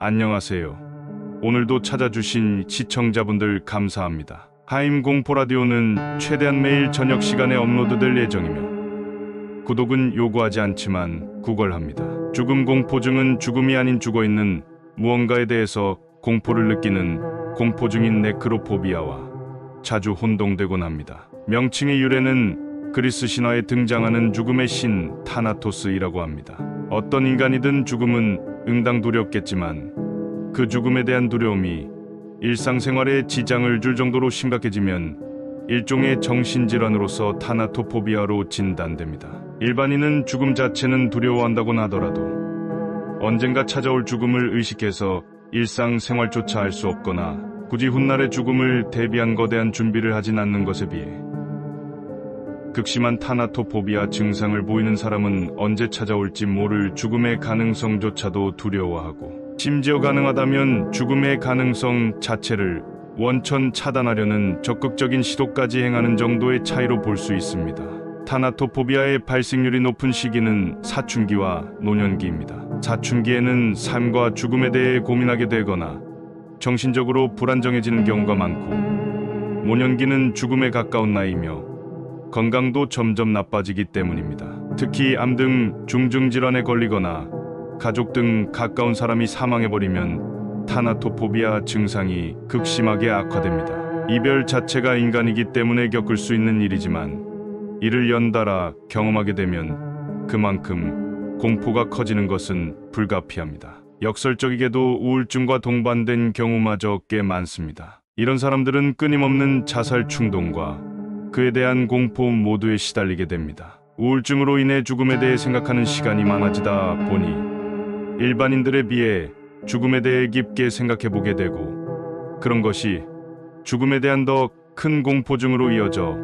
안녕하세요. 오늘도 찾아주신 시청자분들 감사합니다. 하임 공포라디오는 최대한 매일 저녁 시간에 업로드될 예정이며 구독은 요구하지 않지만 구걸합니다. 죽음 공포증은 죽음이 아닌 죽어있는 무언가에 대해서 공포를 느끼는 공포증인 네크로포비아와 자주 혼동되곤 합니다. 명칭의 유래는 그리스 신화에 등장하는 죽음의 신 타나토스이라고 합니다. 어떤 인간이든 죽음은 응당 두렵겠지만 그 죽음에 대한 두려움이 일상생활에 지장을 줄 정도로 심각해지면 일종의 정신질환으로서 타나토포비아로 진단됩니다. 일반인은 죽음 자체는 두려워한다고는 하더라도 언젠가 찾아올 죽음을 의식해서 일상생활조차 할 수 없거나 굳이 훗날의 죽음을 대비한 거대한 준비를 하진 않는 것에 비해 극심한 타나토포비아 증상을 보이는 사람은 언제 찾아올지 모를 죽음의 가능성조차도 두려워하고 심지어 가능하다면 죽음의 가능성 자체를 원천 차단하려는 적극적인 시도까지 행하는 정도의 차이로 볼 수 있습니다. 타나토포비아의 발생률이 높은 시기는 사춘기와 노년기입니다. 사춘기에는 삶과 죽음에 대해 고민하게 되거나 정신적으로 불안정해지는 경우가 많고 노년기는 죽음에 가까운 나이이며 건강도 점점 나빠지기 때문입니다. 특히 암 등 중증질환에 걸리거나 가족 등 가까운 사람이 사망해버리면 타나토포비아 증상이 극심하게 악화됩니다. 이별 자체가 인간이기 때문에 겪을 수 있는 일이지만 이를 연달아 경험하게 되면 그만큼 공포가 커지는 것은 불가피합니다. 역설적이게도 우울증과 동반된 경우마저 꽤 많습니다. 이런 사람들은 끊임없는 자살 충동과 그에 대한 공포 모두에 시달리게 됩니다. 우울증으로 인해 죽음에 대해 생각하는 시간이 많아지다 보니 일반인들에 비해 죽음에 대해 깊게 생각해보게 되고 그런 것이 죽음에 대한 더 큰 공포증으로 이어져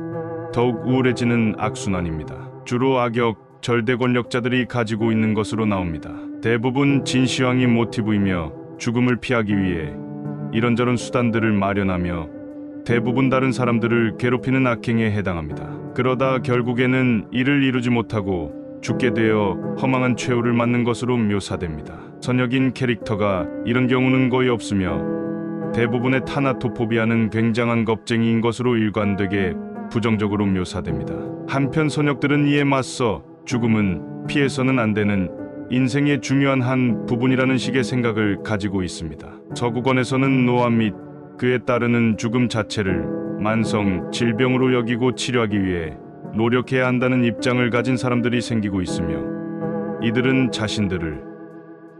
더욱 우울해지는 악순환입니다. 주로 악역, 절대 권력자들이 가지고 있는 것으로 나옵니다. 대부분 진시황이 모티브이며 죽음을 피하기 위해 이런저런 수단들을 마련하며 대부분 다른 사람들을 괴롭히는 악행에 해당합니다. 그러다 결국에는 이를 이루지 못하고 죽게 되어 허망한 최후를 맞는 것으로 묘사됩니다. 선역인 캐릭터가 이런 경우는 거의 없으며 대부분의 타나토포비아는 굉장한 겁쟁이인 것으로 일관되게 부정적으로 묘사됩니다. 한편 선역들은 이에 맞서 죽음은 피해서는 안 되는 인생의 중요한 한 부분이라는 식의 생각을 가지고 있습니다. 서구권에서는 노화 및 그에 따르는 죽음 자체를 만성 질병으로 여기고 치료하기 위해 노력해야 한다는 입장을 가진 사람들이 생기고 있으며 이들은 자신들을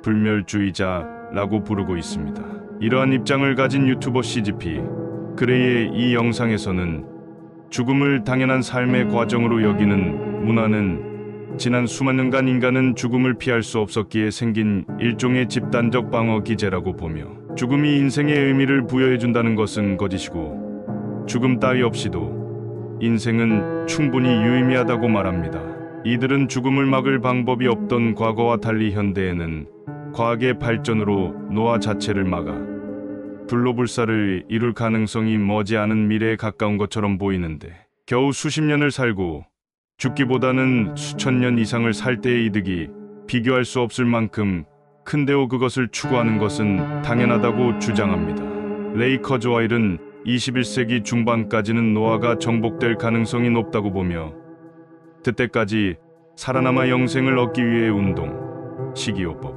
불멸주의자라고 부르고 있습니다. 이러한 입장을 가진 유튜버 CGP 그레이의 이 영상에서는 죽음을 당연한 삶의 과정으로 여기는 문화는 지난 수만 년간 인간은 죽음을 피할 수 없었기에 생긴 일종의 집단적 방어 기제라고 보며 죽음이 인생의 의미를 부여해준다는 것은 거짓이고 죽음 따위 없이도 인생은 충분히 유의미하다고 말합니다. 이들은 죽음을 막을 방법이 없던 과거와 달리 현대에는 과학의 발전으로 노화 자체를 막아 불로불사를 이룰 가능성이 머지않은 미래에 가까운 것처럼 보이는데 겨우 수십 년을 살고 죽기보다는 수천 년 이상을 살 때의 이득이 비교할 수 없을 만큼 큰데오 그것을 추구하는 것은 당연하다고 주장합니다. 레이 커즈와일은 21세기 중반까지는 노화가 정복될 가능성이 높다고 보며 그때까지 살아남아 영생을 얻기 위해 운동, 식이요법,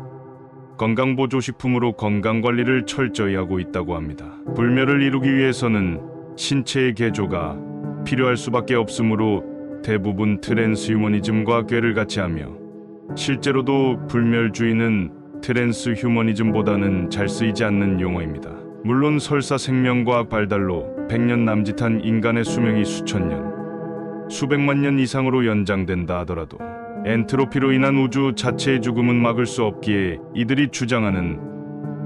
건강보조식품으로 건강관리를 철저히 하고 있다고 합니다. 불멸을 이루기 위해서는 신체의 개조가 필요할 수밖에 없으므로 대부분 트랜스휴머니즘과 궤를 같이 하며 실제로도 불멸주의는 트랜스휴머니즘보다는 잘 쓰이지 않는 용어입니다. 물론 설사 생명과학 발달로 100년 남짓한 인간의 수명이 수천 년, 수백만 년 이상으로 연장된다 하더라도 엔트로피로 인한 우주 자체의 죽음은 막을 수 없기에 이들이 주장하는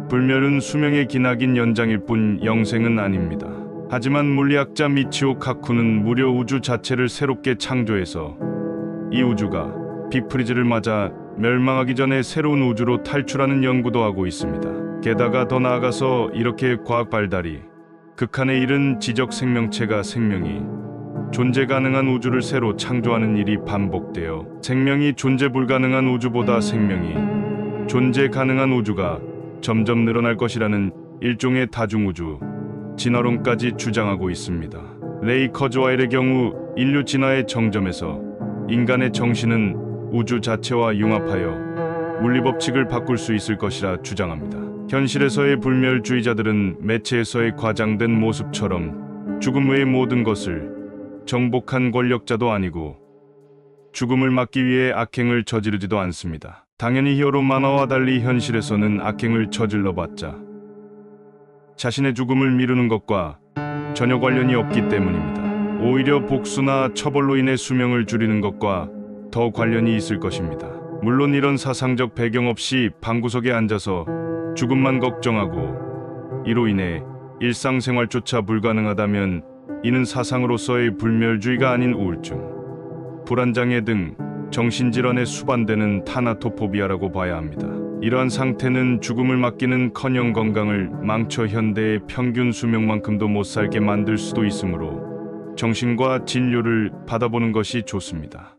불멸은 수명의 기나긴 연장일 뿐 영생은 아닙니다. 하지만 물리학자 미치오 카쿠는 무려 우주 자체를 새롭게 창조해서 이 우주가 빅프리즈를 맞아 멸망하기 전에 새로운 우주로 탈출하는 연구도 하고 있습니다. 게다가 더 나아가서 이렇게 과학 발달이 극한에 이른 지적 생명체가 생명이 존재 가능한 우주를 새로 창조하는 일이 반복되어 생명이 존재 불가능한 우주보다 생명이 존재 가능한 우주가 점점 늘어날 것이라는 일종의 다중우주 진화론까지 주장하고 있습니다. 레이 커즈와일의 경우 인류 진화의 정점에서 인간의 정신은 우주 자체와 융합하여 물리법칙을 바꿀 수 있을 것이라 주장합니다. 현실에서의 불멸주의자들은 매체에서의 과장된 모습처럼 죽음 외의 모든 것을 정복한 권력자도 아니고 죽음을 막기 위해 악행을 저지르지도 않습니다. 당연히 히어로 만화와 달리 현실에서는 악행을 저질러봤자 자신의 죽음을 미루는 것과 전혀 관련이 없기 때문입니다. 오히려 복수나 처벌로 인해 수명을 줄이는 것과 더 관련이 있을 것입니다. 물론 이런 사상적 배경 없이 방구석에 앉아서 죽음만 걱정하고 이로 인해 일상생활조차 불가능하다면 이는 사상으로서의 불멸주의가 아닌 우울증, 불안장애 등 정신질환에 수반되는 타나토포비아라고 봐야 합니다. 이러한 상태는 죽음을 막기는커녕 건강을 망쳐 현대의 평균 수명만큼도 못 살게 만들 수도 있으므로 정신과 진료를 받아보는 것이 좋습니다.